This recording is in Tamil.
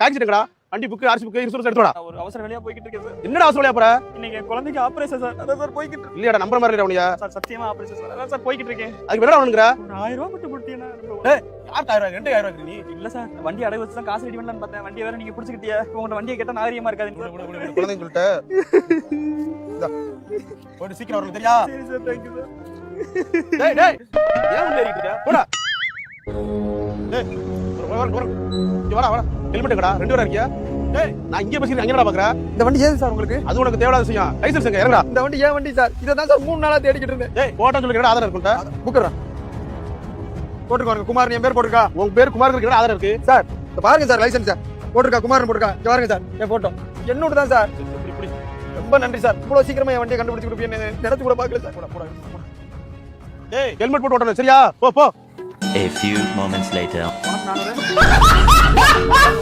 டாக்ஸிடா வண்டி புக் ஆர்சி புக் இன்சூரன்ஸ் எடுத்துடா. ஒரு அவசர வேலையா போய்கிட்டு இருக்கேன் சார். என்னடா அவசர வேலையா போற? இன்னைக்கு என் குழந்தைக்கு ஆபரேஷன் சார். அதான் சார் போய்கிட்டு இருக்கேன். இல்லையாடா நம்பர் மாதிரி இல்லடா சார். சத்தியமா ஆபரேஷன் சார். அதான் சார் போய்கிட்டு இருக்கேன். அதுக்கு என்னடா வேணும்ங்கற? ஒரு 1000 ரூபாய் மட்டும் கொடுத்தீனா. டேய் யாருக்கு 1000 ரூபாய் 2000 ரூபாய் நீ? இல்ல சார். வண்டி அடகு வச்சு தான் காசு ரெடி பண்ணலாம்னு பார்த்தேன். வண்டியை வேற நீங்க புடிச்சிட்டீங்க. உங்க வண்டியை கேட்டா நாகரிகமா இருக்காது. குழந்தைங்க சொல்லிட்ட. போடு சீக்கிரம் வரணும் தெரியா? சரி சார். Thank you sir. டேய் டேய் ஏன் உள்ள ஏறிட்டு இருக்க? போடா. டேய் வர இங்க வாடா. ஹெல்மெட் எங்கடா? 2 பேரா இருக்கியா? டேய் நான் இங்க பேசிட்டு அங்கடா பாக்குற? இந்த வண்டி ஏது சார் உங்களுக்கு? அது உனக்கு தேவையில்லாத விஷயம். லைசென்ஸ் எங்க இறங்கடா. இந்த வண்டி ஏன் வண்டி சார்? இத தான் சார் 3 நாளா தேடிக்கிட்டு இருந்தேன். டேய் போட்டோ சொல்லிக்கடா ஆதார் இருக்குடா. புக்கறா. போட்டுக்கோங்க குமார் என் பேர் போட்டுருக்கா. உன் பேர் குமார் இருக்குடா ஆதார் இருக்கு. சார் இத பாருங்க சார் லைசென்ஸ் சார். போட்டுருக்கா குமார்னு போட்டுருக்கா. இங்க பாருங்க சார் என் போட்டோ. என்னோட தான் சார். இப்படி ரொம்ப நன்றி சார். இவ்வளவு சீக்கிரமா என் வண்டியை கண்டுபிடிச்சு கொடுப்பீங்க நினைச்சு கூட பார்க்கல சார். போடா. டேய் ஹெல்மெட் போட்டு ஓட்டணும் சரியா? போ. A few moments later. உனக்கு 400